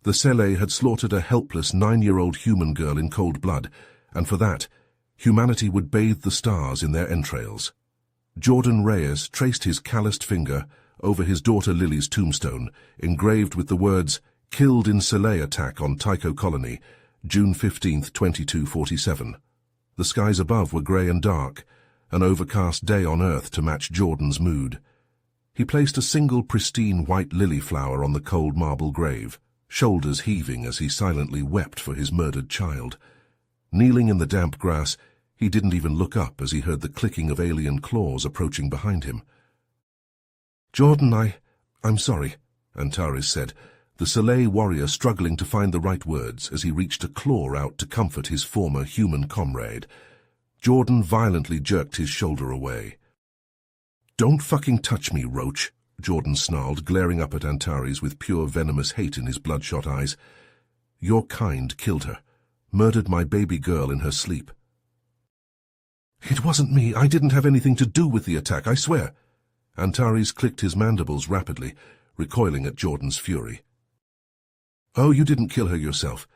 The Sele had slaughtered a helpless 9-year-old human girl in cold blood, and for that, humanity would bathe the stars in their entrails. Jordan Reyes traced his calloused finger over his daughter Lily's tombstone, engraved with the words, "Killed in Sele attack on Tycho colony, June 15, 2247. The skies above were grey and dark, an overcast day on Earth to match Jordan's mood. He placed a single pristine white lily flower on the cold marble grave, shoulders heaving as he silently wept for his murdered child. Kneeling in the damp grass, he didn't even look up as he heard the clicking of alien claws approaching behind him. "Jordan, I'm sorry," Antares said, the Sele warrior struggling to find the right words as he reached a claw out to comfort his former human comrade. Jordan violently jerked his shoulder away. "Don't fucking touch me, roach," Jordan snarled, glaring up at Antares with pure venomous hate in his bloodshot eyes. "Your kind killed her, murdered my baby girl in her sleep." "It wasn't me. I didn't have anything to do with the attack, I swear." Antares clicked his mandibles rapidly, recoiling at Jordan's fury. "Oh, you didn't kill her yourself.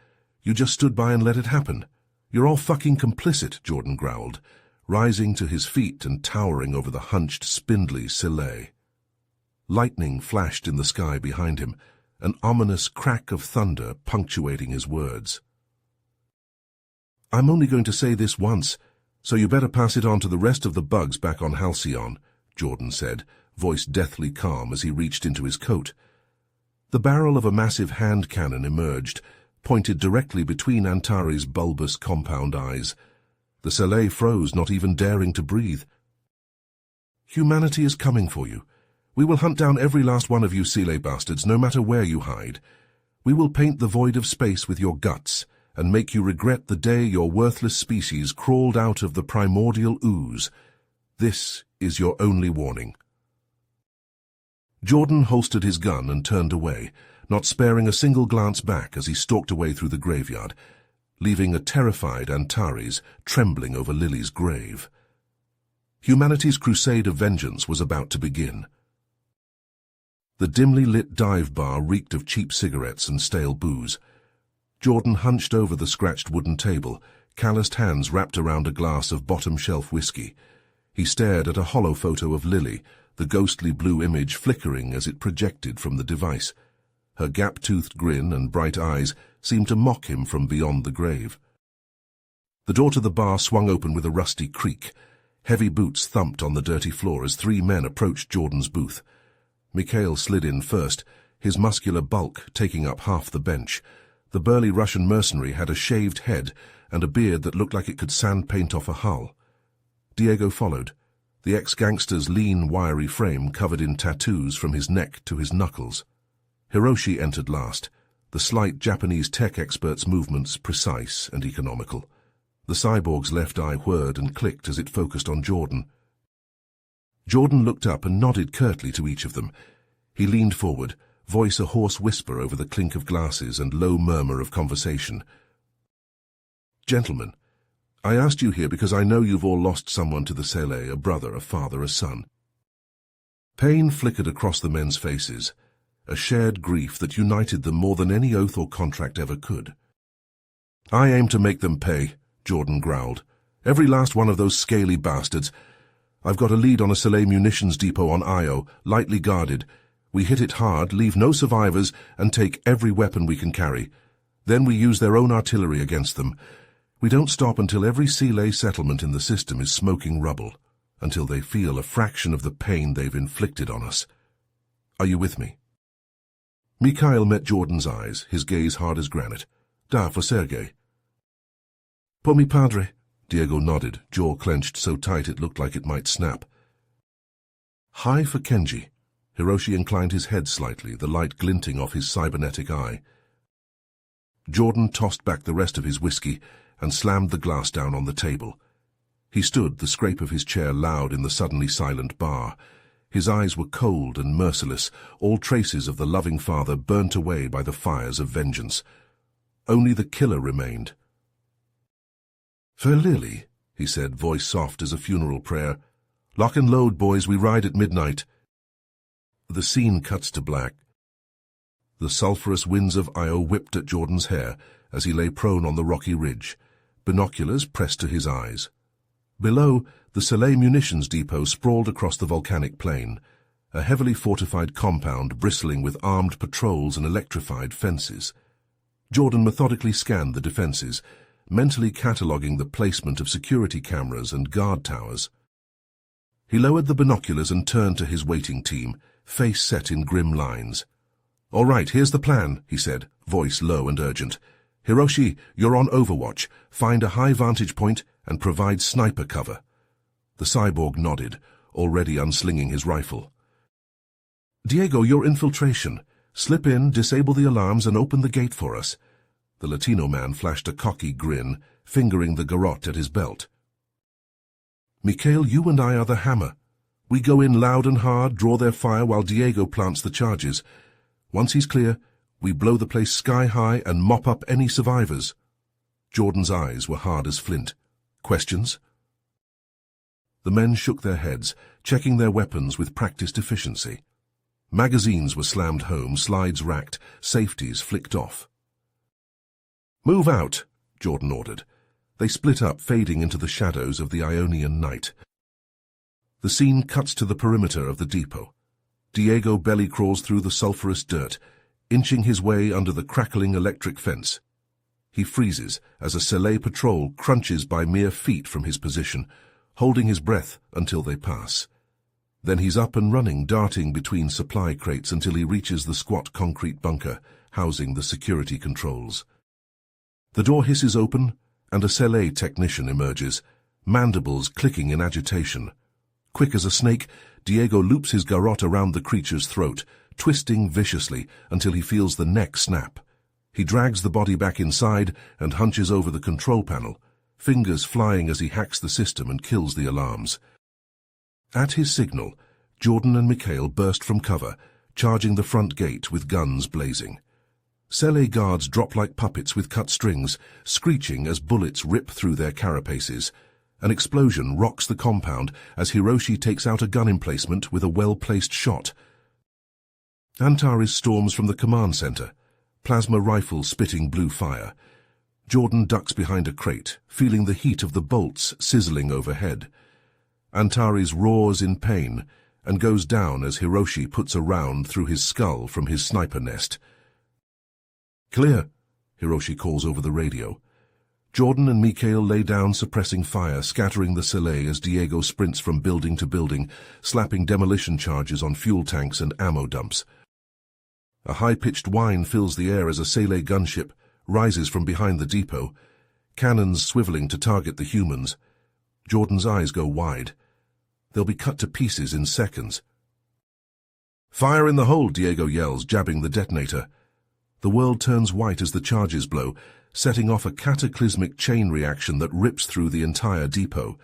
You just stood by and let it happen. You're all fucking complicit," Jordan growled, rising to his feet and towering over the hunched, spindly Sele. Lightning flashed in the sky behind him, an ominous crack of thunder punctuating his words. "I'm only going to say this once, so you better pass it on to the rest of the bugs back on Halcyon," Jordan said, voice deathly calm as he reached into his coat. The barrel of a massive hand cannon emerged, pointed directly between Antares' bulbous compound eyes. The Sele froze, not even daring to breathe. "Humanity is coming for you. We will hunt down every last one of you Sele bastards, no matter where you hide. We will paint the void of space with your guts, and make you regret the day your worthless species crawled out of the primordial ooze. This is your only warning." Jordan holstered his gun and turned away, not sparing a single glance back as he stalked away through the graveyard, leaving a terrified Antares trembling over Lily's grave. Humanity's crusade of vengeance was about to begin. The dimly lit dive bar reeked of cheap cigarettes and stale booze. Jordan hunched over the scratched wooden table, calloused hands wrapped around a glass of bottom-shelf whiskey. He stared at a hollow photo of Lily, the ghostly blue image flickering as it projected from the device. Her gap-toothed grin and bright eyes seemed to mock him from beyond the grave. The door to the bar swung open with a rusty creak. Heavy boots thumped on the dirty floor as 3 men approached Jordan's booth. Mikhail slid in first, his muscular bulk taking up half the bench. The burly Russian mercenary had a shaved head and a beard that looked like it could sand paint off a hull. Diego followed, the ex-gangster's lean, wiry frame covered in tattoos from his neck to his knuckles. Hiroshi entered last, the slight Japanese tech expert's movements precise and economical. The cyborg's left eye whirred and clicked as it focused on Jordan. Jordan looked up and nodded curtly to each of them. He leaned forward, voice a hoarse whisper over the clink of glasses and low murmur of conversation. "Gentlemen, I asked you here because I know you've all lost someone to the Sele, a brother, a father, a son." Pain flickered across the men's faces, a shared grief that united them more than any oath or contract ever could. "I aim to make them pay," Jordan growled. "Every last one of those scaly bastards. I've got a lead on a Sele munitions depot on Io, lightly guarded. We hit it hard, leave no survivors, and take every weapon we can carry. Then we use their own artillery against them. We don't stop until every Sele settlement in the system is smoking rubble, until they feel a fraction of the pain they've inflicted on us. Are you with me?" Mikhail met Jordan's eyes, his gaze hard as granite. "Da, for Sergei." "Por mi padre," Diego nodded, jaw clenched so tight it looked like it might snap. "Hi for Kenji." Hiroshi inclined his head slightly, the light glinting off his cybernetic eye. Jordan tossed back the rest of his whiskey and slammed the glass down on the table. He stood, the scrape of his chair loud in the suddenly silent bar. His eyes were cold and merciless, all traces of the loving father burnt away by the fires of vengeance. Only the killer remained. "For Lily," he said, voice soft as a funeral prayer. "Lock and load, boys, we ride at midnight." The scene cuts to black. The sulphurous winds of Io whipped at Jordan's hair as he lay prone on the rocky ridge, binoculars pressed to his eyes. Below, the Soleil munitions depot sprawled across the volcanic plain, a heavily fortified compound bristling with armed patrols and electrified fences. Jordan methodically scanned the defenses, mentally cataloguing the placement of security cameras and guard towers. He lowered the binoculars and turned to his waiting team, face set in grim lines. "All right, here's the plan," he said, voice low and urgent. "Hiroshi, you're on overwatch. Find a high vantage point and provide sniper cover." The cyborg nodded, already unslinging his rifle. "Diego, your infiltration. Slip in, disable the alarms, and open the gate for us." The Latino man flashed a cocky grin, fingering the garrote at his belt. "Mikhail, you and I are the hammer. We go in loud and hard, draw their fire while Diego plants the charges. Once he's clear, we blow the place sky high and mop up any survivors." Jordan's eyes were hard as flint. "Questions?" The men shook their heads, checking their weapons with practiced efficiency. Magazines were slammed home, slides racked, safeties flicked off. "Move out," Jordan ordered. They split up, fading into the shadows of the Ionian night. The scene cuts to the perimeter of the depot. Diego belly crawls through the sulphurous dirt, inching his way under the crackling electric fence. He freezes as a Soleil patrol crunches by mere feet from his position, holding his breath until they pass. Then he's up and running, darting between supply crates until he reaches the squat concrete bunker housing the security controls. The door hisses open, and a Soleil technician emerges, mandibles clicking in agitation. Quick as a snake, Diego loops his garrote around the creature's throat, twisting viciously until he feels the neck snap. He drags the body back inside and hunches over the control panel, fingers flying as he hacks the system and kills the alarms. At his signal, Jordan and Mikhail burst from cover, charging the front gate with guns blazing. Soleil guards drop like puppets with cut strings, screeching as bullets rip through their carapaces. An explosion rocks the compound as Hiroshi takes out a gun emplacement with a well-placed shot. Antares storms from the command center, plasma rifle spitting blue fire. Jordan ducks behind a crate, feeling the heat of the bolts sizzling overhead. Antares roars in pain and goes down as Hiroshi puts a round through his skull from his sniper nest. "Clear," Hiroshi calls over the radio. Jordan and Mikhail lay down, suppressing fire, scattering the Soleil as Diego sprints from building to building, slapping demolition charges on fuel tanks and ammo dumps. A high-pitched whine fills the air as a Soleil gunship rises from behind the depot, cannons swiveling to target the humans. Jordan's eyes go wide. They'll be cut to pieces in seconds. "Fire in the hole," Diego yells, jabbing the detonator. The world turns white as the charges blow, setting off a cataclysmic chain reaction that rips through the entire depot.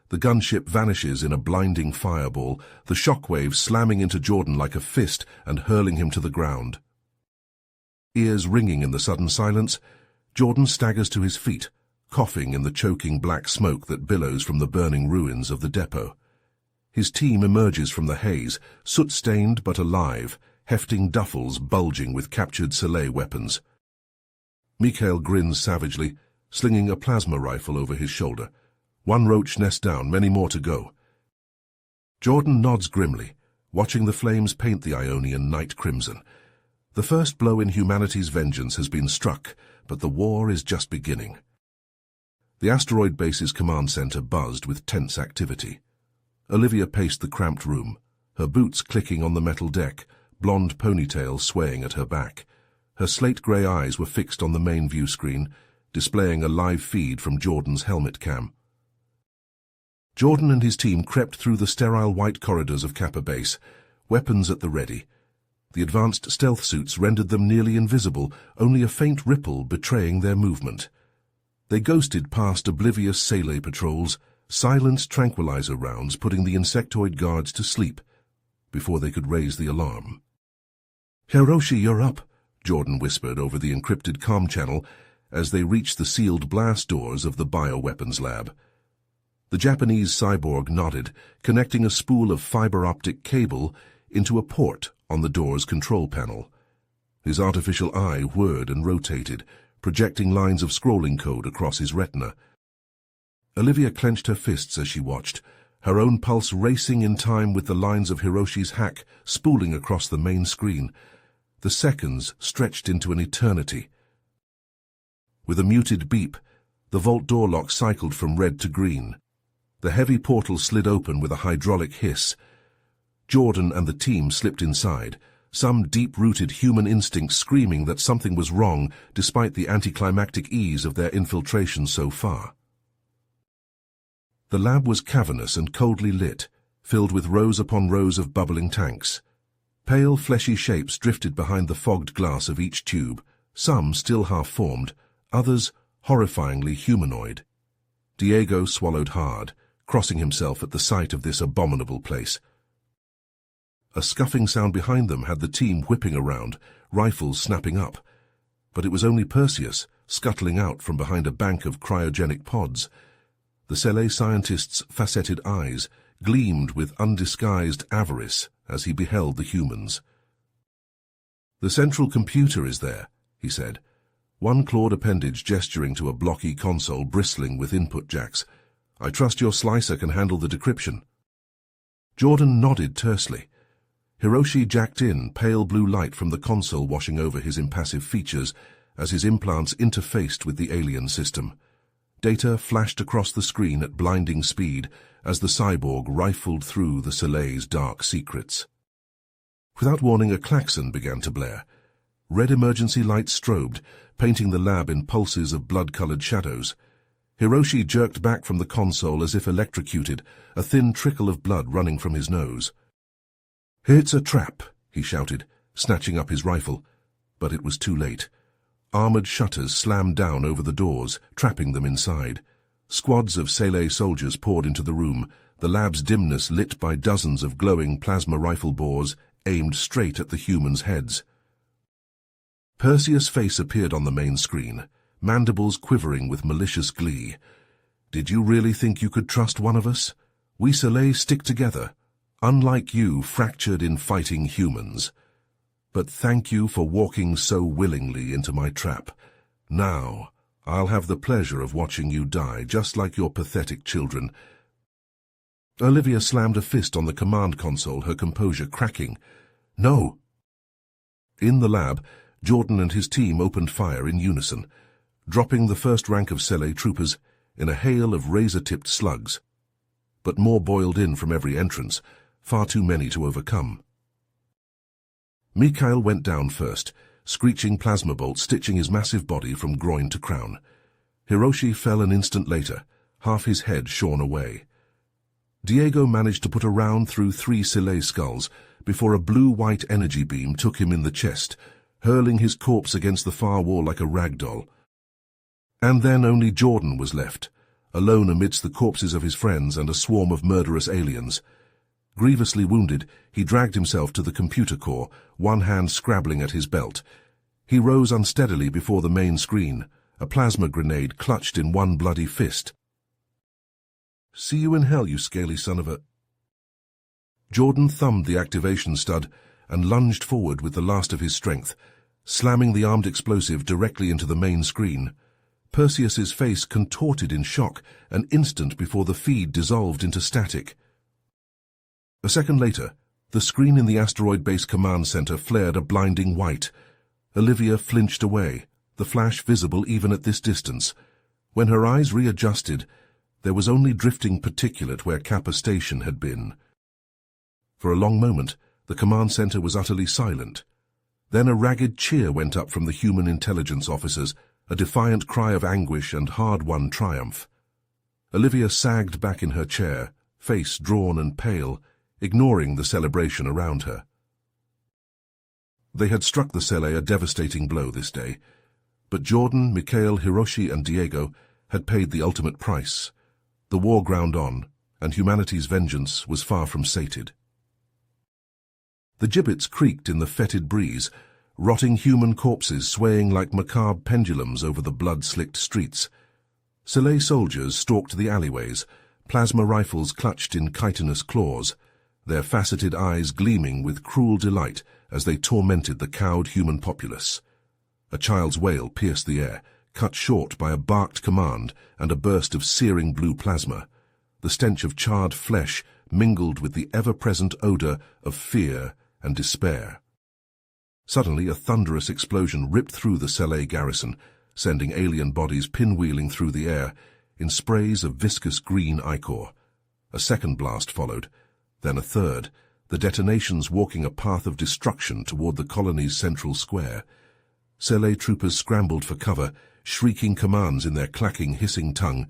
The gunship vanishes in a blinding fireball, the shockwave slamming into Jordan like a fist and hurling him to the ground. Ears ringing in the sudden silence, Jordan staggers to his feet, coughing in the choking black smoke that billows from the burning ruins of the depot. His team emerges from the haze, soot-stained but alive, hefting duffels bulging with captured Soleil weapons. Mikhail grins savagely, slinging a plasma rifle over his shoulder. One roach nest down, many more to go. Jordan nods grimly, watching the flames paint the Ionian night crimson. The first blow in humanity's vengeance has been struck, but the war is just beginning. The asteroid base's command center buzzed with tense activity. Olivia paced the cramped room, her boots clicking on the metal deck, blonde ponytail swaying at her back. Her slate-grey eyes were fixed on the main view screen, displaying a live feed from Jordan's helmet cam. Jordan and his team crept through the sterile white corridors of Kappa Base, weapons at the ready. The advanced stealth suits rendered them nearly invisible, only a faint ripple betraying their movement. They ghosted past oblivious Soleil patrols, silent tranquilizer rounds putting the insectoid guards to sleep, before they could raise the alarm. "Hiroshi, you're up," Jordan whispered over the encrypted comm channel as they reached the sealed blast doors of the bioweapons lab. The Japanese cyborg nodded, connecting a spool of fiber-optic cable into a port on the door's control panel. His artificial eye whirred and rotated, projecting lines of scrolling code across his retina. Olivia clenched her fists as she watched, her own pulse racing in time with the lines of Hiroshi's hack spooling across the main screen. The seconds stretched into an eternity. With a muted beep, the vault door lock cycled from red to green. The heavy portal slid open with a hydraulic hiss. Jordan and the team slipped inside, some deep-rooted human instinct screaming that something was wrong despite the anticlimactic ease of their infiltration so far. The lab was cavernous and coldly lit, filled with rows upon rows of bubbling tanks. Pale, fleshy shapes drifted behind the fogged glass of each tube, some still half-formed, others horrifyingly humanoid. Diego swallowed hard, crossing himself at the sight of this abominable place. A scuffing sound behind them had the team whipping around, rifles snapping up. But it was only Perseus, scuttling out from behind a bank of cryogenic pods. The Sele scientist's faceted eyes gleamed with undisguised avarice as he beheld the humans. "The central computer is there," he said, one clawed appendage gesturing to a blocky console bristling with input jacks. "I trust your slicer can handle the decryption." Jordan nodded tersely. Hiroshi jacked in, pale blue light from the console washing over his impassive features as his implants interfaced with the alien system. Data flashed across the screen at blinding speed as the cyborg rifled through the Soleil's dark secrets. Without warning, a klaxon began to blare. Red emergency lights strobed, painting the lab in pulses of blood-colored shadows. Hiroshi jerked back from the console as if electrocuted, a thin trickle of blood running from his nose. "It's a trap," he shouted, snatching up his rifle. But it was too late. Armored shutters slammed down over the doors, trapping them inside. Squads of Sele soldiers poured into the room, the lab's dimness lit by dozens of glowing plasma rifle bores aimed straight at the humans' heads. Perseus' face appeared on the main screen, mandibles quivering with malicious glee. "Did you really think you could trust one of us? We Sele stick together, unlike you fractured in fighting humans. But thank you for walking so willingly into my trap. Now, I'll have the pleasure of watching you die, just like your pathetic children." Olivia slammed a fist on the command console, her composure cracking. "No!" In the lab, Jordan and his team opened fire in unison, dropping the first rank of Sele troopers in a hail of razor-tipped slugs. But more boiled in from every entrance, far too many to overcome. Mikhail went down first, screeching plasma bolts stitching his massive body from groin to crown. Hiroshi fell an instant later, half his head shorn away. Diego managed to put a round through 3 Sele skulls before a blue-white energy beam took him in the chest, hurling his corpse against the far wall like a rag doll. And then only Jordan was left, alone amidst the corpses of his friends and a swarm of murderous aliens. Grievously wounded, he dragged himself to the computer core, one hand scrabbling at his belt. He rose unsteadily before the main screen, a plasma grenade clutched in one bloody fist. "See you in hell, you scaly son of a—" Jordan thumbed the activation stud and lunged forward with the last of his strength, slamming the armed explosive directly into the main screen. Perseus's face contorted in shock an instant before the feed dissolved into static. A second later, the screen in the asteroid base command center flared a blinding white. Olivia flinched away, the flash visible even at this distance. When her eyes readjusted, there was only drifting particulate where Kappa Station had been. For a long moment, the command center was utterly silent. Then a ragged cheer went up from the human intelligence officers, a defiant cry of anguish and hard-won triumph. Olivia sagged back in her chair, face drawn and pale, ignoring the celebration around her. They had struck the Sele a devastating blow this day, but Jordan, Mikhail, Hiroshi, and Diego had paid the ultimate price. The war ground on, and humanity's vengeance was far from sated. The gibbets creaked in the fetid breeze, rotting human corpses swaying like macabre pendulums over the blood-slicked streets. Sele soldiers stalked the alleyways, plasma rifles clutched in chitinous claws, their faceted eyes gleaming with cruel delight as they tormented the cowed human populace. A child's wail pierced the air, cut short by a barked command and a burst of searing blue plasma. The stench of charred flesh mingled with the ever-present odor of fear and despair. Suddenly, a thunderous explosion ripped through the Selay garrison, sending alien bodies pinwheeling through the air in sprays of viscous green ichor. A second blast followed, then a third, the detonations walking a path of destruction toward the colony's central square. Selay troopers scrambled for cover, shrieking commands in their clacking, hissing tongue.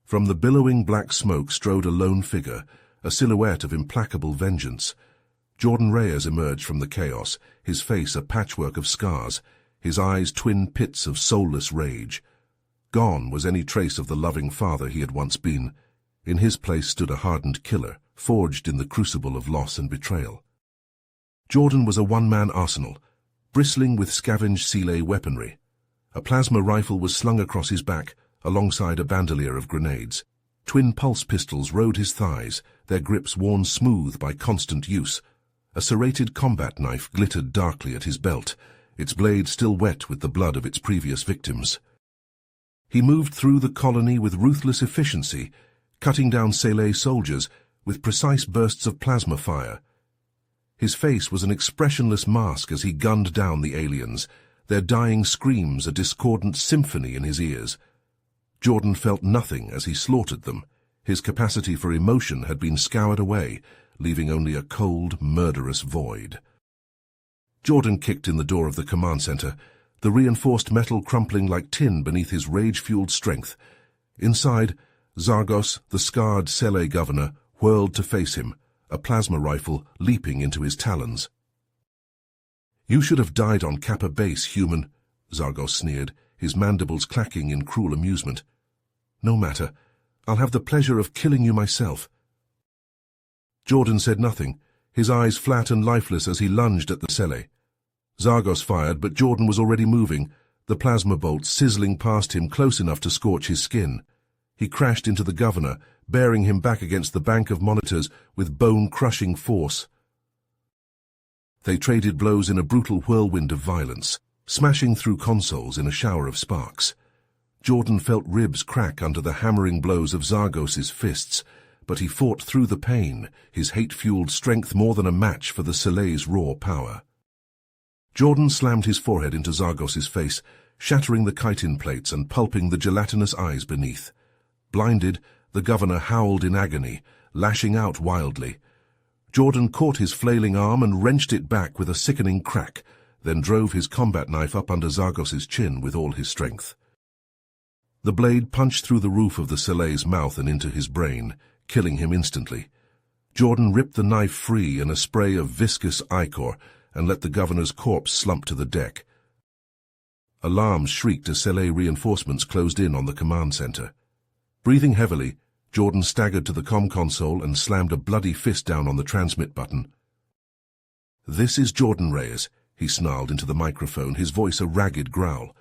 From the billowing black smoke strode a lone figure, a silhouette of implacable vengeance. Jordan Reyes emerged from the chaos, his face a patchwork of scars, his eyes twin pits of soulless rage. Gone was any trace of the loving father he had once been. In his place stood a hardened killer, forged in the crucible of loss and betrayal. Jordan was a one-man arsenal, bristling with scavenged Selay weaponry. A plasma rifle was slung across his back, alongside a bandolier of grenades. Twin pulse pistols rode his thighs, their grips worn smooth by constant use. A serrated combat knife glittered darkly at his belt, its blade still wet with the blood of its previous victims. He moved through the colony with ruthless efficiency, cutting down Selay soldiers with precise bursts of plasma fire. His face was an expressionless mask as he gunned down the aliens, their dying screams a discordant symphony in his ears. Jordan felt nothing as he slaughtered them. His capacity for emotion had been scoured away, leaving only a cold, murderous void. Jordan kicked in the door of the command center, the reinforced metal crumpling like tin beneath his rage-fueled strength. Inside, Zargos, the scarred Selay governor, whirled to face him, a plasma rifle leaping into his talons. "You should have died on Kappa base, human," Zargos sneered, his mandibles clacking in cruel amusement. "No matter. I'll have the pleasure of killing you myself." Jordan said nothing, his eyes flat and lifeless as he lunged at the Selay. Zargos fired, but Jordan was already moving, the plasma bolt sizzling past him close enough to scorch his skin. He crashed into the governor, bearing him back against the bank of monitors with bone-crushing force. They traded blows in a brutal whirlwind of violence, smashing through consoles in a shower of sparks. Jordan felt ribs crack under the hammering blows of Zargos's fists, but he fought through the pain, his hate-fueled strength more than a match for the Selay's raw power. Jordan slammed his forehead into Zargos's face, shattering the chitin plates and pulping the gelatinous eyes beneath. Blinded, the governor howled in agony, lashing out wildly. Jordan caught his flailing arm and wrenched it back with a sickening crack, then drove his combat knife up under Zargos's chin with all his strength. The blade punched through the roof of the Selay's mouth and into his brain, killing him instantly. Jordan ripped the knife free in a spray of viscous ichor and let the governor's corpse slump to the deck. Alarms shrieked as Selay reinforcements closed in on the command center. Breathing heavily, Jordan staggered to the comm console and slammed a bloody fist down on the transmit button. "This is Jordan Reyes," he snarled into the microphone, his voice a ragged growl.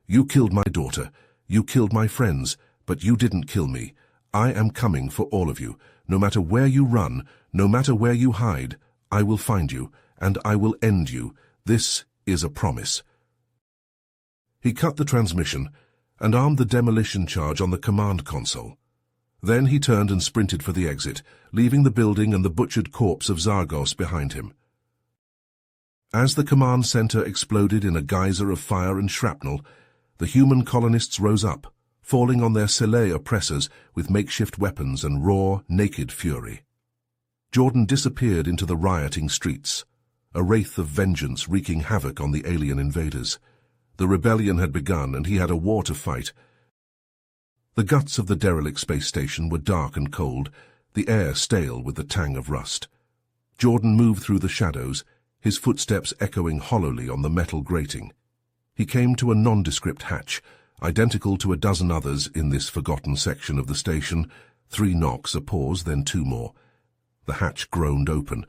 "You killed my daughter. You killed my friends, but you didn't kill me. I am coming for all of you. No matter where you run, no matter where you hide, I will find you, and I will end you. This is a promise." He cut the transmission and armed the demolition charge on the command console. Then he turned and sprinted for the exit, leaving the building and the butchered corpse of Zargos behind him. As the command center exploded in a geyser of fire and shrapnel, the human colonists rose up, falling on their Selay oppressors with makeshift weapons and raw, naked fury. Jordan disappeared into the rioting streets, a wraith of vengeance wreaking havoc on the alien invaders. The rebellion had begun, and he had a war to fight. The guts of the derelict space station were dark and cold, the air stale with the tang of rust. Jordan moved through the shadows, his footsteps echoing hollowly on the metal grating. He came to a nondescript hatch, identical to a dozen others in this forgotten section of the station. 3 knocks, a pause, then 2 more. The hatch groaned open.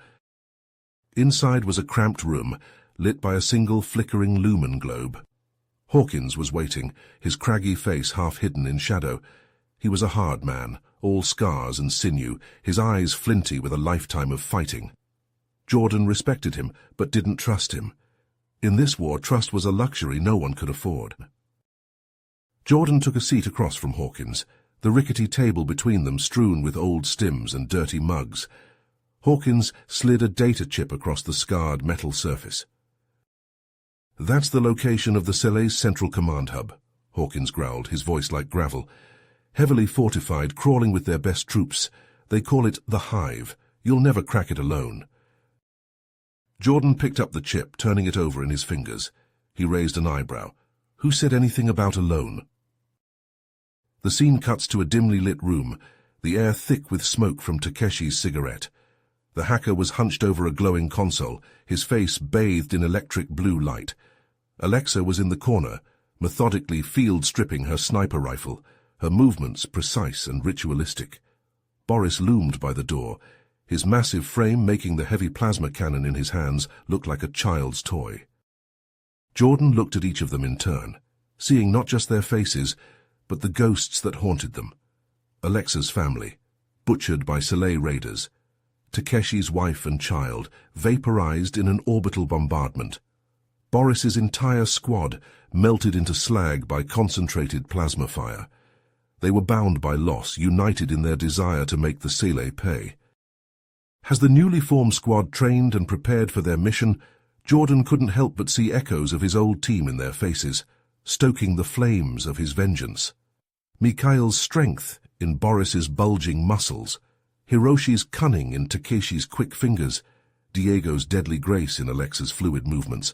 Inside was a cramped room, lit by a single flickering lumen globe. Hawkins was waiting, his craggy face half hidden in shadow. He was a hard man, all scars and sinew, his eyes flinty with a lifetime of fighting. Jordan respected him, but didn't trust him. In this war, trust was a luxury no one could afford. Jordan took a seat across from Hawkins, the rickety table between them strewn with old stims and dirty mugs. Hawkins slid a data chip across the scarred metal surface. "That's the location of the Soleil's central command hub," Hawkins growled, his voice like gravel. "Heavily fortified, crawling with their best troops. They call it the Hive. You'll never crack it alone." Jordan picked up the chip, turning it over in his fingers. He raised an eyebrow. "Who said anything about alone?" The scene cuts to a dimly lit room, the air thick with smoke from Takeshi's cigarette. The hacker was hunched over a glowing console, his face bathed in electric blue light. Alexa was in the corner, methodically field-stripping her sniper rifle, her movements precise and ritualistic. Boris loomed by the door, his massive frame making the heavy plasma cannon in his hands look like a child's toy. Jordan looked at each of them in turn, seeing not just their faces, but the ghosts that haunted them. Alexa's family, butchered by Soleil raiders. Takeshi's wife and child, vaporized in an orbital bombardment. Boris's entire squad, melted into slag by concentrated plasma fire. They were bound by loss, united in their desire to make the Soleil pay. As the newly formed squad trained and prepared for their mission, Jordan couldn't help but see echoes of his old team in their faces, stoking the flames of his vengeance. Mikhail's strength in Boris's bulging muscles, Hiroshi's cunning in Takeshi's quick fingers, Diego's deadly grace in Alexa's fluid movements.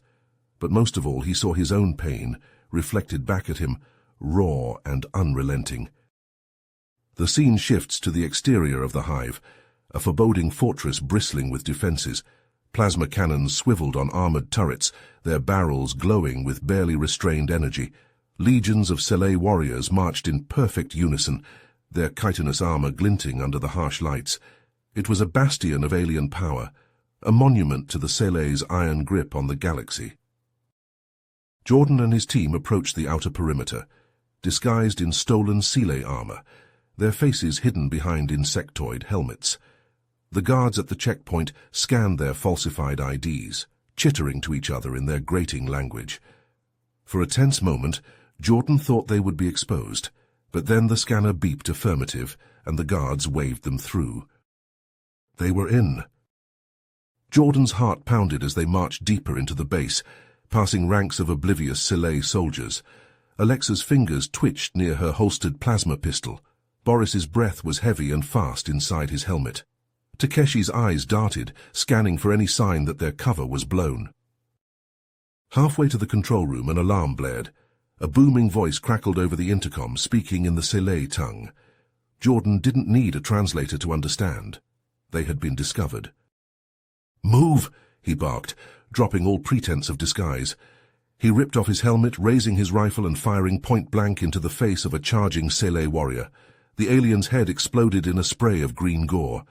But most of all, he saw his own pain, reflected back at him, raw and unrelenting. The scene shifts to the exterior of the Hive, a foreboding fortress bristling with defenses. Plasma cannons swiveled on armored turrets, their barrels glowing with barely restrained energy. Legions of Soleil warriors marched in perfect unison, their chitinous armor glinting under the harsh lights. It was a bastion of alien power, a monument to the Soleil's iron grip on the galaxy. Jordan and his team approached the outer perimeter, disguised in stolen Soleil armor, their faces hidden behind insectoid helmets. The guards at the checkpoint scanned their falsified IDs, chittering to each other in their grating language. For a tense moment, Jordan thought they would be exposed, but then the scanner beeped affirmative, and the guards waved them through. They were in. Jordan's heart pounded as they marched deeper into the base, passing ranks of oblivious Soleil soldiers. Alexa's fingers twitched near her holstered plasma pistol. Boris's breath was heavy and fast inside his helmet. Takeshi's eyes darted, scanning for any sign that their cover was blown. Halfway to the control room, an alarm blared. A booming voice crackled over the intercom, speaking in the Soleil tongue. Jordan didn't need a translator to understand. They had been discovered. "Move!" he barked, dropping all pretense of disguise. He ripped off his helmet, raising his rifle and firing point-blank into the face of a charging Soleil warrior. The alien's head exploded in a spray of green gore.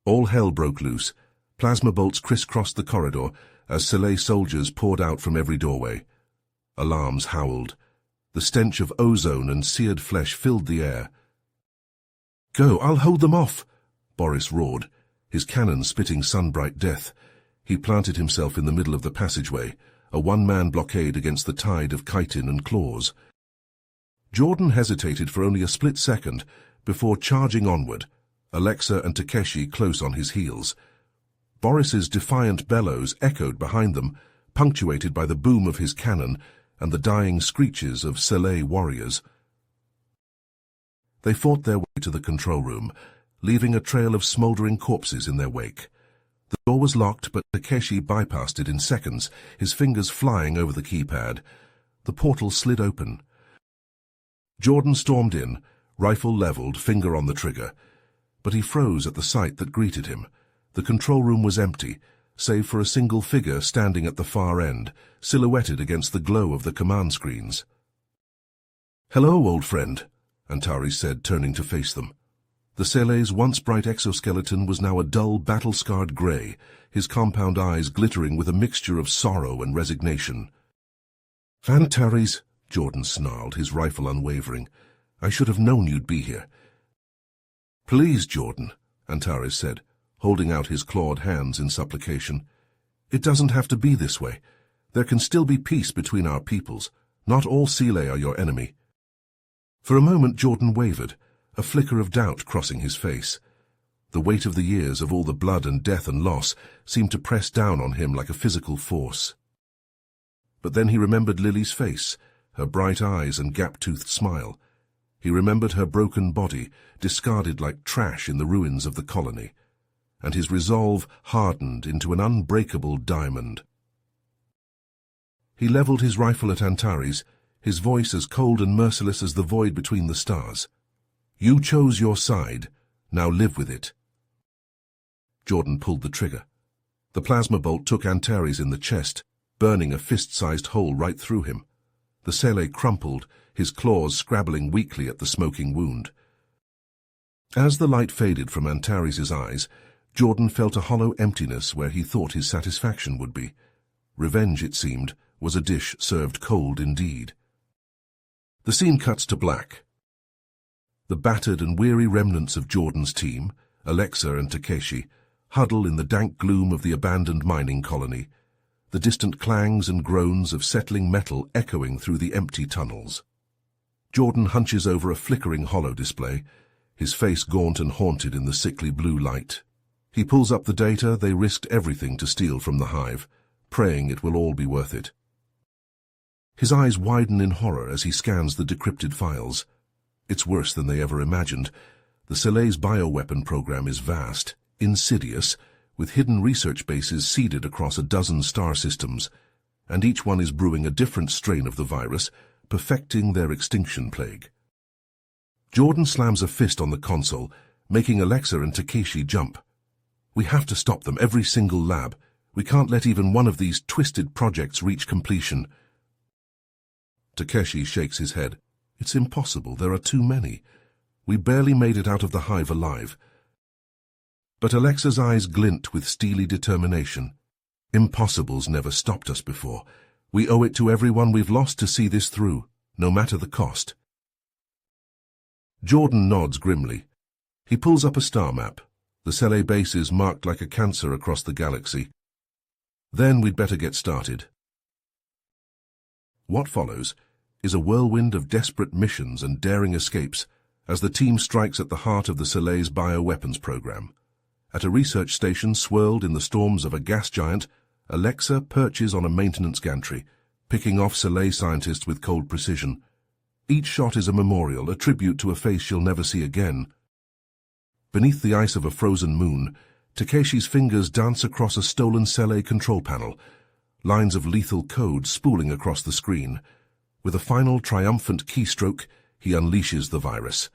All hell broke loose. Plasma bolts crisscrossed the corridor as Soleil soldiers poured out from every doorway. Alarms howled. The stench of ozone and seared flesh filled the air. "Go, I'll hold them off!" Boris roared, his cannon spitting sun-bright death. He planted himself in the middle of the passageway, a one-man blockade against the tide of chitin and claws. Jordan hesitated for only a split second before charging onward, Alexa and Takeshi close on his heels. Boris's defiant bellows echoed behind them, punctuated by the boom of his cannon and the dying screeches of Soleil warriors. They fought their way to the control room, leaving a trail of smoldering corpses in their wake. The door was locked, but Takeshi bypassed it in seconds, his fingers flying over the keypad. The portal slid open. Jordan stormed in, rifle leveled, finger on the trigger. But he froze at the sight that greeted him. The control room was empty, save for a single figure standing at the far end, silhouetted against the glow of the command screens. "Hello, old friend," Antares said, turning to face them. The Soleil's once bright exoskeleton was now a dull, battle-scarred grey, his compound eyes glittering with a mixture of sorrow and resignation. "Antares," Jordan snarled, his rifle unwavering. "I should have known you'd be here." "Please, Jordan," Antares said, holding out his clawed hands in supplication. "It doesn't have to be this way. There can still be peace between our peoples. Not all Seelie are your enemy." For a moment Jordan wavered, a flicker of doubt crossing his face. The weight of the years of all the blood and death and loss seemed to press down on him like a physical force. But then he remembered Lily's face, her bright eyes and gap-toothed smile. He remembered her broken body, discarded like trash in the ruins of the colony, and his resolve hardened into an unbreakable diamond. He leveled his rifle at Antares, his voice as cold and merciless as the void between the stars. "You chose your side, now live with it." Jordan pulled the trigger. The plasma bolt took Antares in the chest, burning a fist-sized hole right through him. The Seelie crumpled, his claws scrabbling weakly at the smoking wound. As the light faded from Antares' eyes, Jordan felt a hollow emptiness where he thought his satisfaction would be. Revenge, it seemed, was a dish served cold indeed. The scene cuts to black. The battered and weary remnants of Jordan's team, Alexa and Takeshi, huddle in the dank gloom of the abandoned mining colony, the distant clangs and groans of settling metal echoing through the empty tunnels. Jordan hunches over a flickering holo display, his face gaunt and haunted in the sickly blue light. He pulls up the data they risked everything to steal from the hive, praying it will all be worth it. His eyes widen in horror as he scans the decrypted files. It's worse than they ever imagined. The Seelie's bioweapon program is vast, insidious, with hidden research bases seeded across a dozen star systems, and each one is brewing a different strain of the virus, perfecting their extinction plague. Jordan slams a fist on the console, making Alexa and Takeshi jump. "We have to stop them, every single lab. We can't let even one of these twisted projects reach completion." Takeshi shakes his head. "It's impossible, there are too many. We barely made it out of the hive alive." But Alexa's eyes glint with steely determination. "Impossible's never stopped us before. We owe it to everyone we've lost to see this through, no matter the cost." Jordan nods grimly. He pulls up a star map. The Seelie base is marked like a cancer across the galaxy. "Then we'd better get started." What follows is a whirlwind of desperate missions and daring escapes as the team strikes at the heart of the Seelie's bioweapons program. At a research station swirled in the storms of a gas giant, Alexa perches on a maintenance gantry, picking off Seelie scientists with cold precision. Each shot is a memorial, a tribute to a face she'll never see again. Beneath the ice of a frozen moon, Takeshi's fingers dance across a stolen Seelie control panel, lines of lethal code spooling across the screen. With a final triumphant keystroke, he unleashes the virus.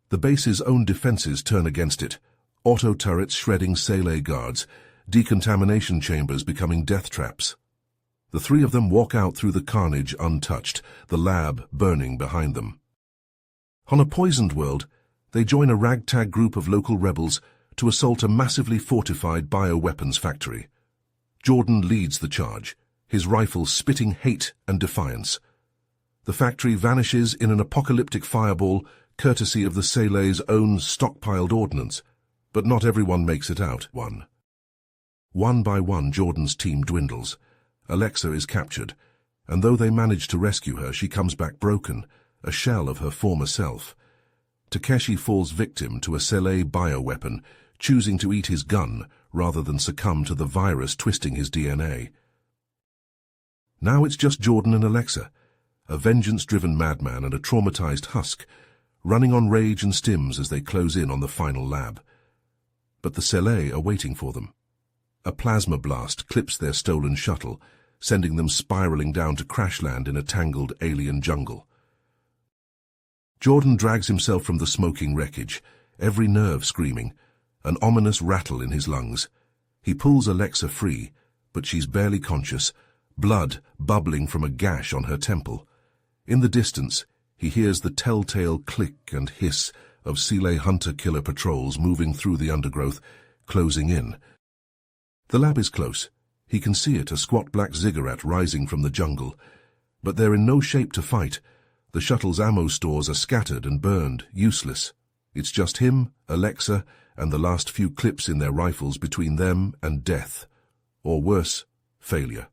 The base's own defenses turn against it. Auto turrets shredding Seelie guards, decontamination chambers becoming death traps. The three of them walk out through the carnage untouched, the lab burning behind them. On a poisoned world, they join a ragtag group of local rebels to assault a massively fortified bioweapons factory. Jordan leads the charge, his rifle spitting hate and defiance. The factory vanishes in an apocalyptic fireball, courtesy of the Seelie's own stockpiled ordnance. But not everyone makes it out. One by one, Jordan's team dwindles. Alexa is captured, and though they manage to rescue her, she comes back broken, a shell of her former self. Takeshi falls victim to a Seelie bioweapon, choosing to eat his gun rather than succumb to the virus twisting his DNA. Now it's just Jordan and Alexa, a vengeance-driven madman and a traumatized husk, running on rage and stims as they close in on the final lab. But the Seelie are waiting for them. A plasma blast clips their stolen shuttle, sending them spiraling down to crash land in a tangled alien jungle. Jordan drags himself from the smoking wreckage, every nerve screaming, an ominous rattle in his lungs. He pulls Alexa free, but she's barely conscious, blood bubbling from a gash on her temple. In the distance, he hears the telltale click and hiss of Seelie hunter-killer patrols moving through the undergrowth, closing in. The lab is close. He can see it, a squat black ziggurat rising from the jungle. But they're in no shape to fight. The shuttle's ammo stores are scattered and burned, useless. It's just him, Alexa, and the last few clips in their rifles between them and death. Or worse, failure.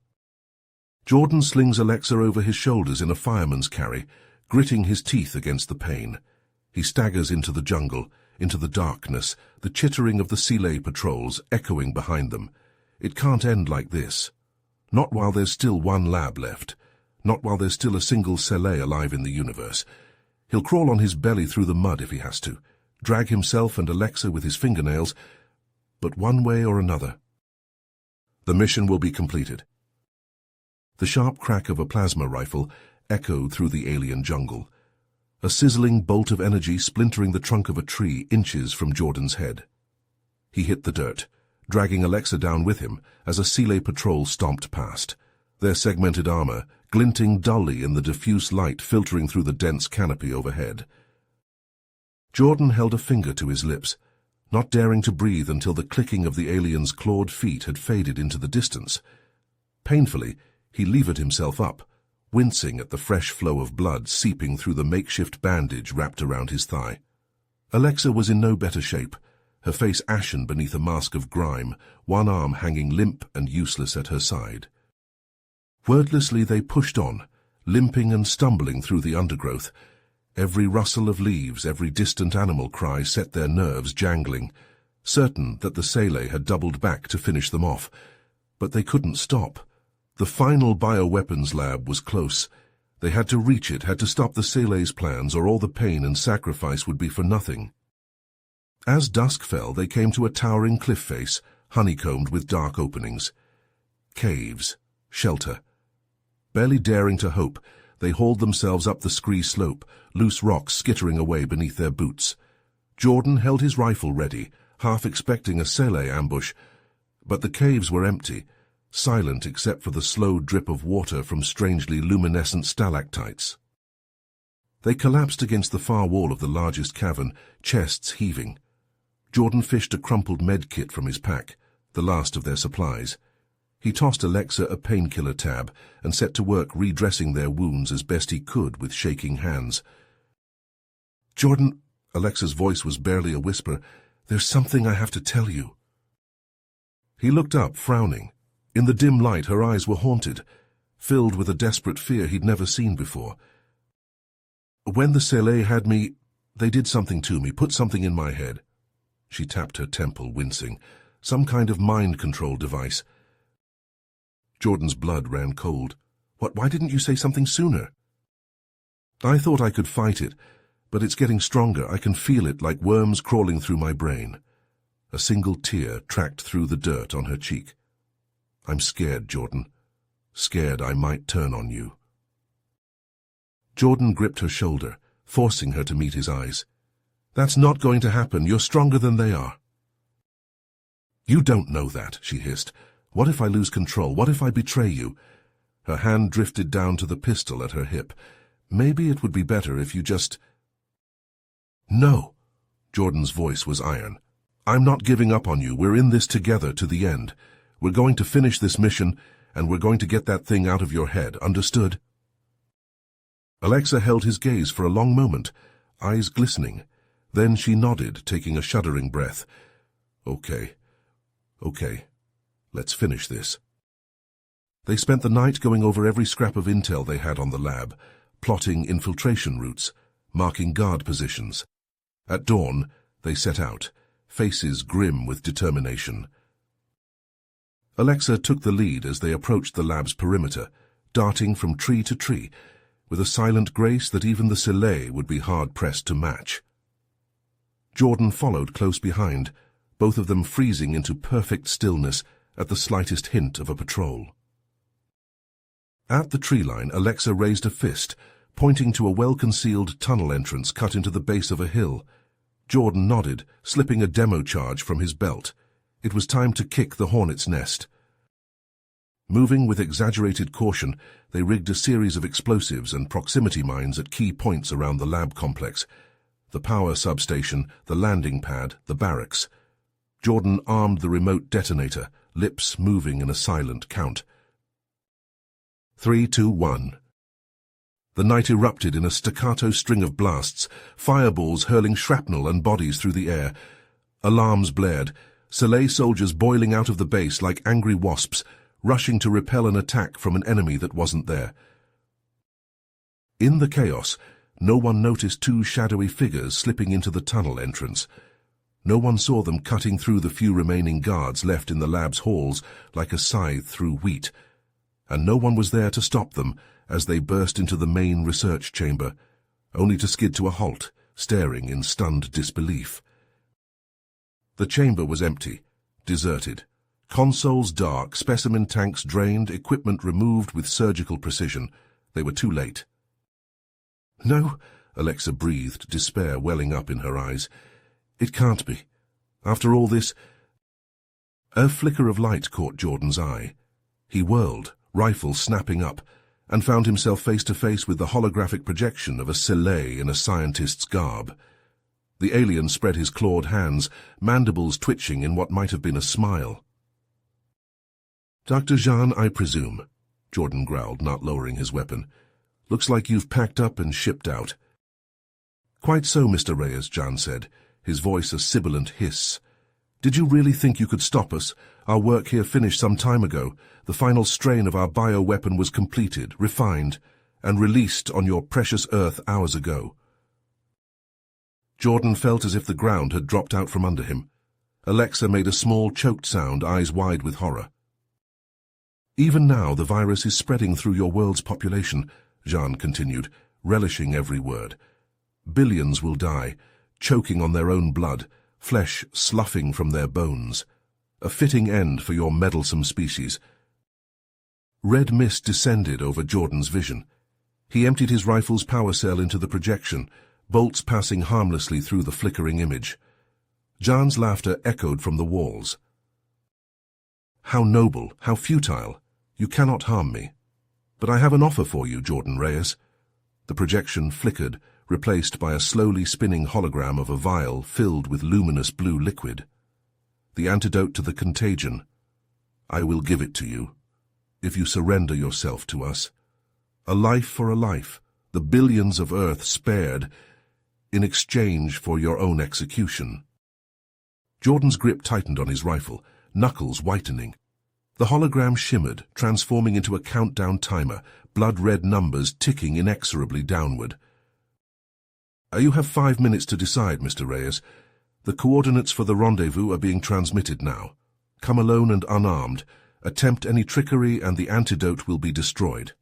Jordan slings Alexa over his shoulders in a fireman's carry, gritting his teeth against the pain. He staggers into the jungle, into the darkness, the chittering of the Sealay patrols echoing behind them. It can't end like this. Not while there's still one lab left. Not while there's still a single Sealay alive in the universe. He'll crawl on his belly through the mud if he has to, drag himself and Alexa with his fingernails, but one way or another, the mission will be completed. The sharp crack of a plasma rifle echoed through the alien jungle. A sizzling bolt of energy splintering the trunk of a tree inches from Jordan's head. He hit the dirt, dragging Alexa down with him as a Sealay patrol stomped past, their segmented armor glinting dully in the diffuse light filtering through the dense canopy overhead. Jordan held a finger to his lips, not daring to breathe until the clicking of the alien's clawed feet had faded into the distance. Painfully, he levered himself up, wincing at the fresh flow of blood seeping through the makeshift bandage wrapped around his thigh. Alexa was in no better shape, her face ashen beneath a mask of grime, one arm hanging limp and useless at her side. Wordlessly they pushed on, limping and stumbling through the undergrowth. Every rustle of leaves, every distant animal cry set their nerves jangling, certain that the Sealay had doubled back to finish them off. But they couldn't stop. The final bioweapons lab was close. They had to reach it, had to stop the Sealay's plans, or all the pain and sacrifice would be for nothing. As dusk fell, they came to a towering cliff face, honeycombed with dark openings. Caves. Shelter. Barely daring to hope, they hauled themselves up the scree slope, loose rocks skittering away beneath their boots. Jordan held his rifle ready, half expecting a Sealay ambush, but the caves were empty, silent except for the slow drip of water from strangely luminescent stalactites. They collapsed against the far wall of the largest cavern, chests heaving. Jordan fished a crumpled med kit from his pack, the last of their supplies. He tossed Alexa a painkiller tab and set to work redressing their wounds as best he could with shaking hands. "Jordan," Alexa's voice was barely a whisper, "there's something I have to tell you." He looked up, frowning. In the dim light, her eyes were haunted, filled with a desperate fear he'd never seen before. "When the Sealay had me, they did something to me, put something in my head." She tapped her temple, wincing. "Some kind of mind control device." Jordan's blood ran cold. Why didn't you say something sooner?" "I thought I could fight it, but it's getting stronger. I can feel it like worms crawling through my brain." A single tear tracked through the dirt on her cheek. "I'm scared, Jordan. Scared I might turn on you." Jordan gripped her shoulder, forcing her to meet his eyes. "That's not going to happen. You're stronger than they are." "You don't know that," she hissed. "What if I lose control? What if I betray you?" Her hand drifted down to the pistol at her hip. "Maybe it would be better if you just—" "No." Jordan's voice was iron. "I'm not giving up on you. We're in this together to the end. We're going to finish this mission, and we're going to get that thing out of your head. Understood?" Alexa held his gaze for a long moment, eyes glistening. Then she nodded, taking a shuddering breath. Okay. Let's finish this." They spent the night going over every scrap of intel they had on the lab, plotting infiltration routes, marking guard positions. At dawn, they set out, faces grim with determination. Alexa took the lead as they approached the lab's perimeter, darting from tree to tree, with a silent grace that even the Sealay would be hard-pressed to match. Jordan followed close behind, both of them freezing into perfect stillness at the slightest hint of a patrol. At the tree line, Alexa raised a fist, pointing to a well-concealed tunnel entrance cut into the base of a hill. Jordan nodded, slipping a demo charge from his belt. It was time to kick the hornet's nest. Moving with exaggerated caution, they rigged a series of explosives and proximity mines at key points around the lab complex. The power substation, the landing pad, the barracks. Jordan armed the remote detonator, lips moving in a silent count. 3, 2, 1. The night erupted in a staccato string of blasts, fireballs hurling shrapnel and bodies through the air. Alarms blared, Soleil soldiers boiling out of the base like angry wasps, rushing to repel an attack from an enemy that wasn't there. In the chaos, no one noticed two shadowy figures slipping into the tunnel entrance. No one saw them cutting through the few remaining guards left in the lab's halls like a scythe through wheat, and no one was there to stop them as they burst into the main research chamber, only to skid to a halt, staring in stunned disbelief. The chamber was empty, deserted. Consoles dark, specimen tanks drained, equipment removed with surgical precision. They were too late. "No," Alexa breathed, despair welling up in her eyes. "It can't be. After all this—" A flicker of light caught Jordan's eye. He whirled, rifle snapping up, and found himself face to face with the holographic projection of a Soleil in a scientist's garb. The alien spread his clawed hands, mandibles twitching in what might have been a smile. "Dr. Jean, I presume," Jordan growled, not lowering his weapon. "Looks like you've packed up and shipped out." "Quite so, Mr. Reyes," Jean said, his voice a sibilant hiss. "Did you really think you could stop us? Our work here finished some time ago. The final strain of our bioweapon was completed, refined, and released on your precious Earth hours ago." Jordan felt as if the ground had dropped out from under him. Alexa made a small, choked sound, eyes wide with horror. "Even now, the virus is spreading through your world's population," Jean continued, relishing every word. "Billions will die, choking on their own blood, flesh sloughing from their bones. A fitting end for your meddlesome species." Red mist descended over Jordan's vision. He emptied his rifle's power cell into the projection, bolts passing harmlessly through the flickering image. Jean's laughter echoed from the walls. "How noble, how futile. You cannot harm me. But I have an offer for you, Jordan Reyes." The projection flickered, replaced by a slowly spinning hologram of a vial filled with luminous blue liquid. "The antidote to the contagion. I will give it to you, if you surrender yourself to us. A life for a life, the billions of Earth spared, in exchange for your own execution." Jordan's grip tightened on his rifle, knuckles whitening. The hologram shimmered, transforming into a countdown timer, blood-red numbers ticking inexorably downward. "You have 5 minutes to decide, Mr. Reyes. The coordinates for the rendezvous are being transmitted now. Come alone and unarmed. Attempt any trickery and the antidote will be destroyed."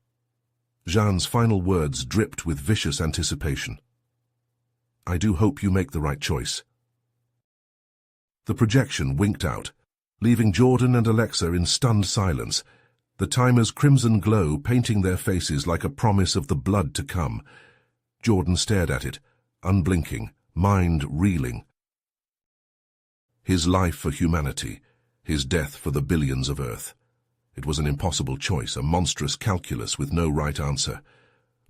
Jean's final words dripped with vicious anticipation. "I do hope you make the right choice." The projection winked out, leaving Jordan and Alexa in stunned silence, the timer's crimson glow painting their faces like a promise of the blood to come. Jordan stared at it, unblinking, mind reeling. His life for humanity, his death for the billions of Earth. It was an impossible choice, a monstrous calculus with no right answer.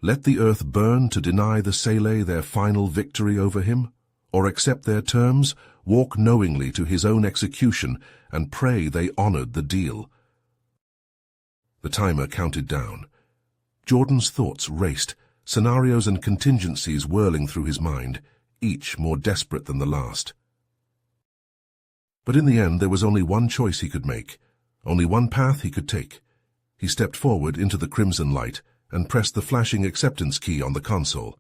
Let the Earth burn to deny the Soleil their final victory over him? Or accept their terms, walk knowingly to his own execution, and pray they honored the deal? The timer counted down. Jordan's thoughts raced, scenarios and contingencies whirling through his mind, each more desperate than the last. But in the end there was only one choice he could make, only one path he could take. He stepped forward into the crimson light and pressed the flashing acceptance key on the console.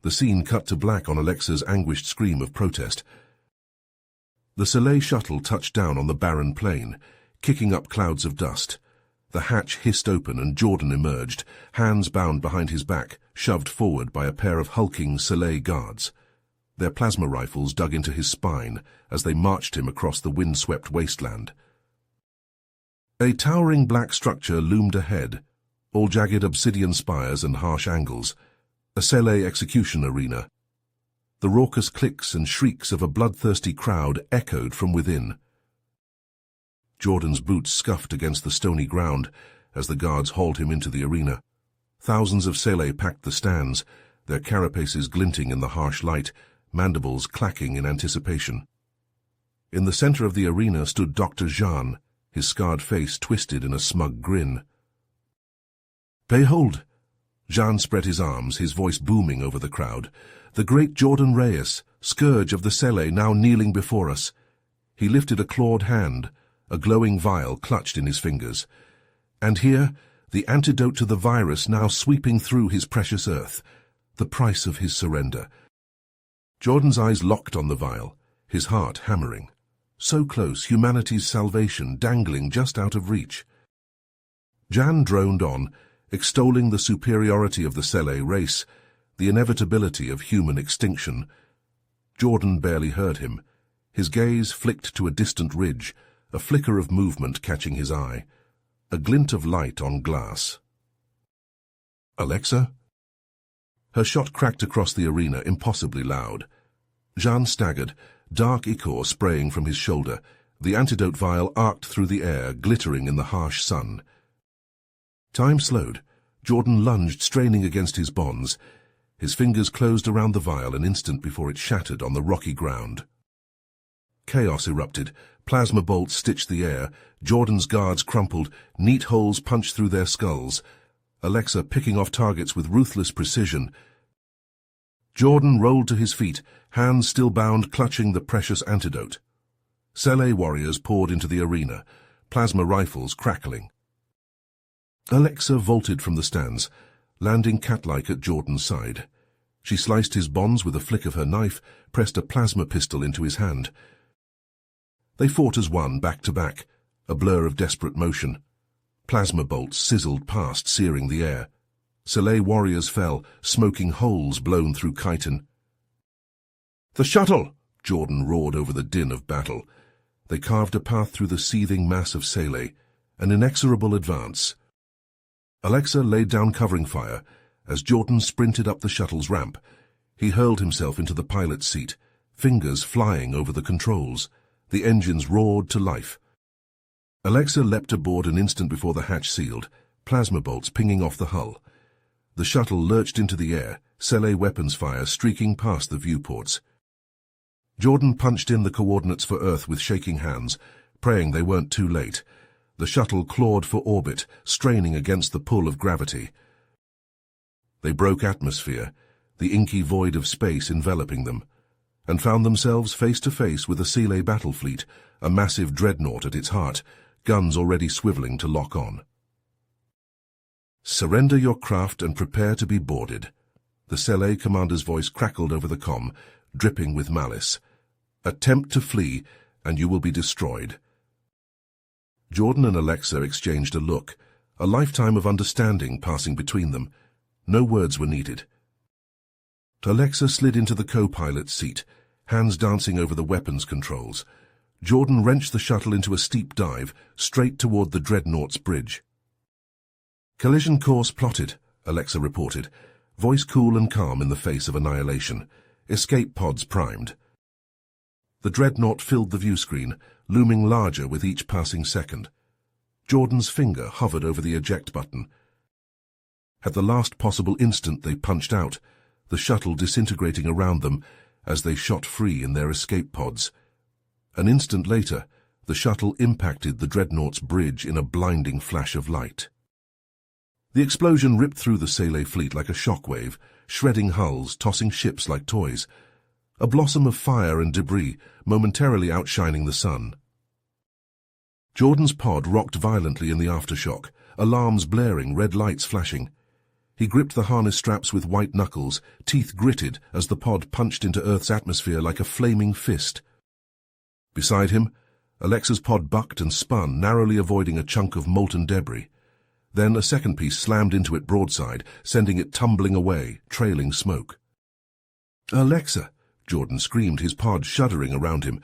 The scene cut to black on Alexa's anguished scream of protest. The Soleil shuttle touched down on the barren plain, kicking up clouds of dust. The hatch hissed open and Jordan emerged, hands bound behind his back, shoved forward by a pair of hulking Soleil guards. Their plasma rifles dug into his spine as they marched him across the wind-swept wasteland. A towering black structure loomed ahead, all jagged obsidian spires and harsh angles, a Soleil execution arena. The raucous clicks and shrieks of a bloodthirsty crowd echoed from within. Jordan's boots scuffed against the stony ground as the guards hauled him into the arena. Thousands of Soleil packed the stands, their carapaces glinting in the harsh light, mandibles clacking in anticipation. In the center of the arena stood Dr. Jean, his scarred face twisted in a smug grin. "Behold," Jean spread his arms, his voice booming over the crowd. "The great Jordan Reyes, scourge of the Selle, now kneeling before us." He lifted a clawed hand, a glowing vial clutched in his fingers. And here, the antidote to the virus now sweeping through his precious earth, the price of his surrender. Jordan's eyes locked on the vial, his heart hammering. So close, humanity's salvation dangling just out of reach. Jan droned on, extolling the superiority of the Selle race, the inevitability of human extinction. Jordan barely heard him. His gaze flicked to a distant ridge, a flicker of movement catching his eye, a glint of light on glass. "Alexa?" Her shot cracked across the arena, impossibly loud. Jean staggered, dark ichor spraying from his shoulder, the antidote vial arced through the air, glittering in the harsh sun. Time slowed. Jordan lunged, straining against his bonds. His fingers closed around the vial an instant before it shattered on the rocky ground. Chaos erupted. Plasma bolts stitched the air. Jordan's guards crumpled. Neat holes punched through their skulls. Alexa picking off targets with ruthless precision. Jordan rolled to his feet, hands still bound, clutching the precious antidote. Selle warriors poured into the arena, plasma rifles crackling. Alexa vaulted from the stands, landing cat-like at Jordan's side. She sliced his bonds with a flick of her knife, pressed a plasma pistol into his hand. They fought as one, back to back, a blur of desperate motion. Plasma bolts sizzled past, searing the air. Selle warriors fell, smoking holes blown through chitin. "The shuttle!" Jordan roared over the din of battle. They carved a path through the seething mass of Selle, an inexorable advance. Alexa laid down covering fire as Jordan sprinted up the shuttle's ramp. He hurled himself into the pilot's seat, fingers flying over the controls. The engines roared to life. Alexa leapt aboard an instant before the hatch sealed, plasma bolts pinging off the hull. The shuttle lurched into the air, Selle weapons fire streaking past the viewports. Jordan punched in the coordinates for Earth with shaking hands, praying they weren't too late. The shuttle clawed for orbit, straining against the pull of gravity. They broke atmosphere, the inky void of space enveloping them, and found themselves face to face with a Selle battle fleet, a massive dreadnought at its heart, guns already swiveling to lock on. "Surrender your craft and prepare to be boarded." The Selle commander's voice crackled over the comm, dripping with malice. "Attempt to flee, and you will be destroyed." Jordan and Alexa exchanged a look, a lifetime of understanding passing between them. No words were needed. Alexa slid into the co-pilot's seat, hands dancing over the weapons controls. Jordan wrenched the shuttle into a steep dive, straight toward the dreadnought's bridge. "Collision course plotted," Alexa reported, voice cool and calm in the face of annihilation. "Escape pods primed." The dreadnought filled the viewscreen, looming larger with each passing second. Jordan's finger hovered over the eject button. At the last possible instant they punched out, the shuttle disintegrating around them as they shot free in their escape pods. An instant later, the shuttle impacted the dreadnought's bridge in a blinding flash of light. The explosion ripped through the Selle fleet like a shockwave, shredding hulls, tossing ships like toys. A blossom of fire and debris, momentarily outshining the sun. Jordan's pod rocked violently in the aftershock, alarms blaring, red lights flashing. He gripped the harness straps with white knuckles, teeth gritted as the pod punched into Earth's atmosphere like a flaming fist. Beside him, Alexa's pod bucked and spun, narrowly avoiding a chunk of molten debris. Then a second piece slammed into it broadside, sending it tumbling away, trailing smoke. "Alexa!" Jordan screamed, his pod shuddering around him.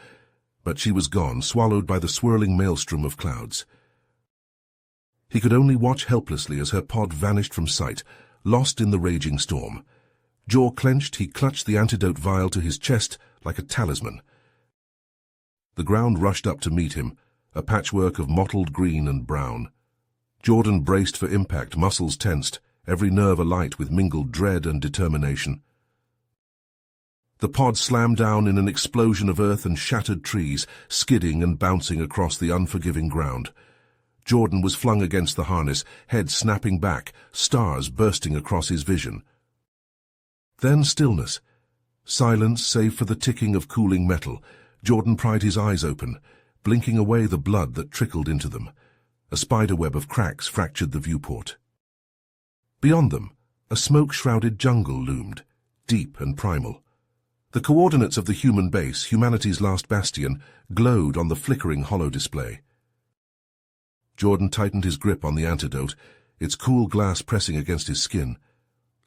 But she was gone, swallowed by the swirling maelstrom of clouds. He could only watch helplessly as her pod vanished from sight, lost in the raging storm. Jaw clenched, he clutched the antidote vial to his chest like a talisman. The ground rushed up to meet him, a patchwork of mottled green and brown. Jordan braced for impact, muscles tensed, every nerve alight with mingled dread and determination. The pod slammed down in an explosion of earth and shattered trees, skidding and bouncing across the unforgiving ground. Jordan was flung against the harness, head snapping back, stars bursting across his vision. Then stillness. Silence save for the ticking of cooling metal. Jordan pried his eyes open, blinking away the blood that trickled into them. A spiderweb of cracks fractured the viewport. Beyond them, a smoke-shrouded jungle loomed, deep and primal. The coordinates of the human base, humanity's last bastion, glowed on the flickering holo display. Jordan tightened his grip on the antidote, its cool glass pressing against his skin,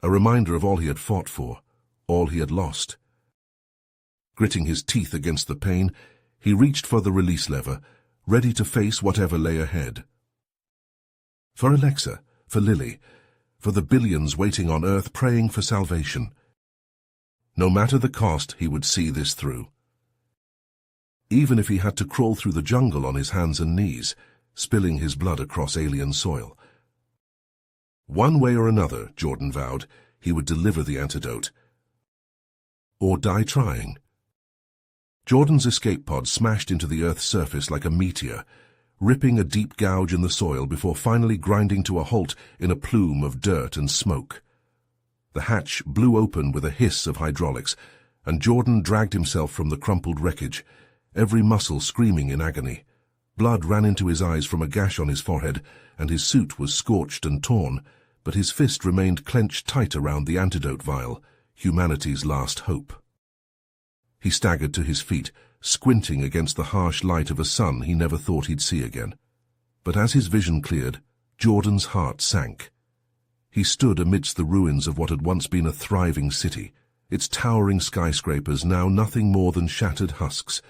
a reminder of all he had fought for, all he had lost. Gritting his teeth against the pain, he reached for the release lever, ready to face whatever lay ahead. For Alexa, for Lily, for the billions waiting on Earth praying for salvation. No matter the cost, he would see this through. Even if he had to crawl through the jungle on his hands and knees, spilling his blood across alien soil. One way or another, Jordan vowed, he would deliver the antidote. Or die trying. Jordan's escape pod smashed into the Earth's surface like a meteor, ripping a deep gouge in the soil before finally grinding to a halt in a plume of dirt and smoke. The hatch blew open with a hiss of hydraulics, and Jordan dragged himself from the crumpled wreckage, every muscle screaming in agony. Blood ran into his eyes from a gash on his forehead, and his suit was scorched and torn, but his fist remained clenched tight around the antidote vial, humanity's last hope. He staggered to his feet, squinting against the harsh light of a sun he never thought he'd see again. But as his vision cleared, Jordan's heart sank. He stood amidst the ruins of what had once been a thriving city, its towering skyscrapers now nothing more than shattered husks,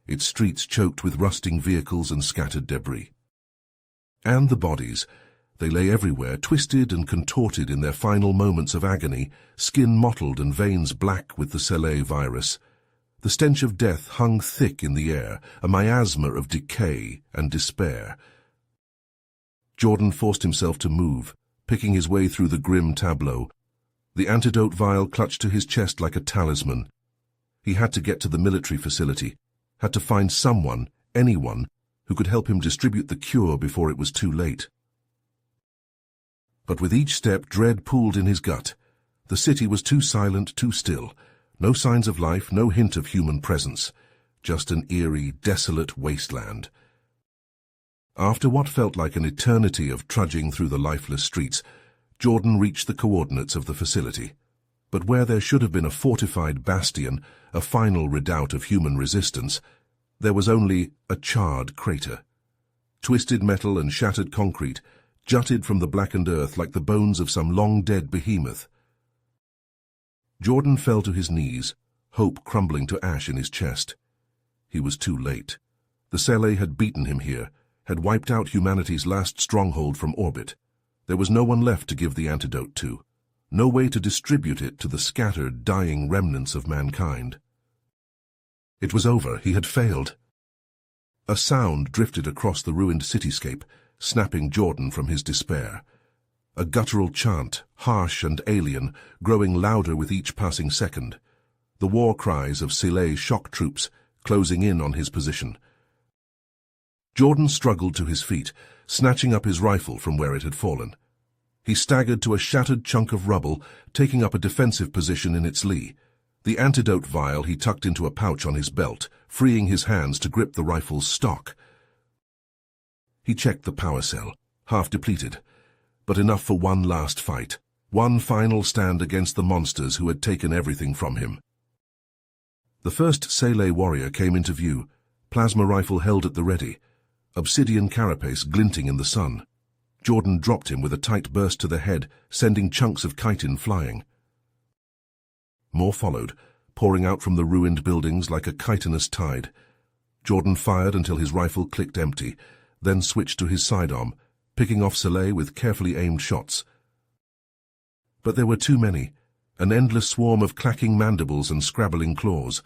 its streets choked with rusting vehicles and scattered debris. And the bodies. They lay everywhere, twisted and contorted in their final moments of agony, skin mottled and veins black with the Selay virus. The stench of death hung thick in the air, a miasma of decay and despair. Jordan forced himself to move, picking his way through the grim tableau. The antidote vial clutched to his chest like a talisman. He had to get to the military facility, had to find someone, anyone, who could help him distribute the cure before it was too late. But with each step, dread pooled in his gut. The city was too silent, too still. No signs of life, no hint of human presence. Just an eerie, desolate wasteland. After what felt like an eternity of trudging through the lifeless streets, Jordan reached the coordinates of the facility. But where there should have been a fortified bastion, a final redoubt of human resistance, there was only a charred crater. Twisted metal and shattered concrete jutted from the blackened earth like the bones of some long-dead behemoth. Jordan fell to his knees, hope crumbling to ash in his chest. He was too late. The Selay had beaten him here, had wiped out humanity's last stronghold from orbit. There was no one left to give the antidote to, no way to distribute it to the scattered, dying remnants of mankind. It was over. He had failed. A sound drifted across the ruined cityscape, snapping Jordan from his despair. A guttural chant, harsh and alien, growing louder with each passing second. The war cries of Selay's shock troops closing in on his position. Jordan struggled to his feet, snatching up his rifle from where it had fallen. He staggered to a shattered chunk of rubble, taking up a defensive position in its lee. The antidote vial he tucked into a pouch on his belt, freeing his hands to grip the rifle's stock. He checked the power cell, half depleted, but enough for one last fight, one final stand against the monsters who had taken everything from him. The first Selay warrior came into view, plasma rifle held at the ready, obsidian carapace glinting in the sun. Jordan dropped him with a tight burst to the head, sending chunks of chitin flying. More followed, pouring out from the ruined buildings like a chitinous tide. Jordan fired until his rifle clicked empty, then switched to his sidearm, picking off Selay with carefully aimed shots. But there were too many, an endless swarm of clacking mandibles and scrabbling claws.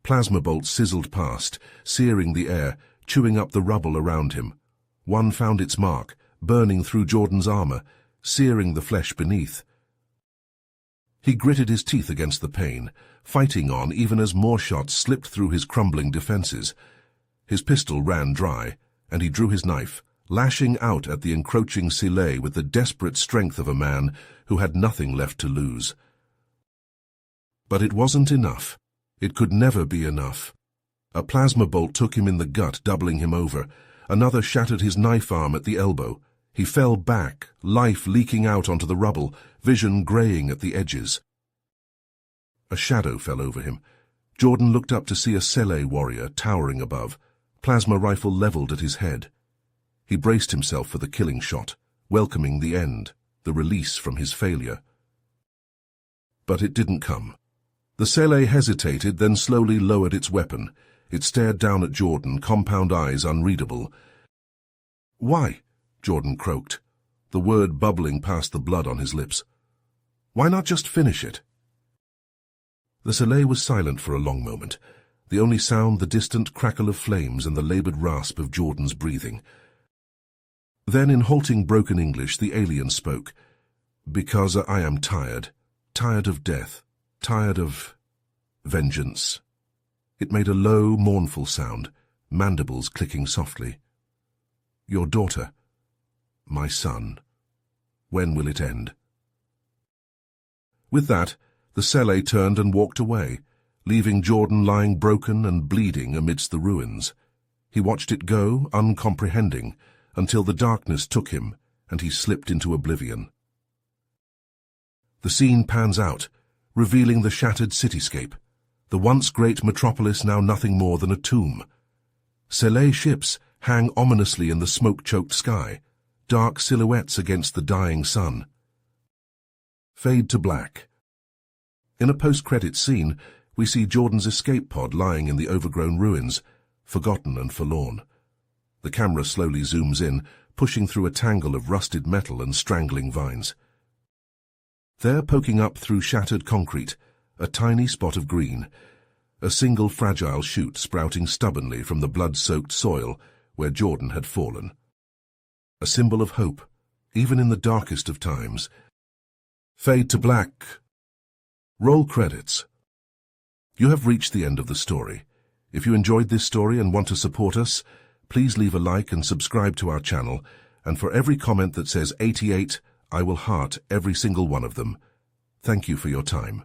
Plasma bolts sizzled past, searing the air, chewing up the rubble around him. One found its mark, burning through Jordan's armor, searing the flesh beneath. He gritted his teeth against the pain, fighting on even as more shots slipped through his crumbling defenses. His pistol ran dry, and he drew his knife, lashing out at the encroaching Sile with the desperate strength of a man who had nothing left to lose. But it wasn't enough. It could never be enough. A plasma bolt took him in the gut, doubling him over. Another shattered his knife arm at the elbow. He fell back, life leaking out onto the rubble, vision graying at the edges. A shadow fell over him. Jordan looked up to see a Sele warrior towering above, plasma rifle leveled at his head. He braced himself for the killing shot, welcoming the end, the release from his failure. But it didn't come. The Sele hesitated, then slowly lowered its weapon. It stared down at Jordan, compound eyes unreadable. "Why?" Jordan croaked, the word bubbling past the blood on his lips. "Why not just finish it?" The Sele was silent for a long moment, the only sound the distant crackle of flames and the labored rasp of Jordan's breathing. Then in halting broken English the alien spoke. "Because I am tired. Tired of death. Tired of vengeance." It made a low, mournful sound, mandibles clicking softly. "Your daughter. My son. When will it end?" With that, the Sele turned and walked away, leaving Jordan lying broken and bleeding amidst the ruins. He watched it go, uncomprehending, until the darkness took him and he slipped into oblivion. The scene pans out, revealing the shattered cityscape, the once great metropolis now nothing more than a tomb. Sele ships hang ominously in the smoke-choked sky, dark silhouettes against the dying sun. Fade to black. In a post-credits scene, we see Jordan's escape pod lying in the overgrown ruins, forgotten and forlorn. The camera slowly zooms in, pushing through a tangle of rusted metal and strangling vines. There, poking up through shattered concrete, a tiny spot of green, a single fragile shoot sprouting stubbornly from the blood-soaked soil where Jordan had fallen. A symbol of hope, even in the darkest of times. Fade to black. Roll credits. You have reached the end of the story. If you enjoyed this story and want to support us, please leave a like and subscribe to our channel, and for every comment that says 88, I will heart every single one of them. Thank you for your time.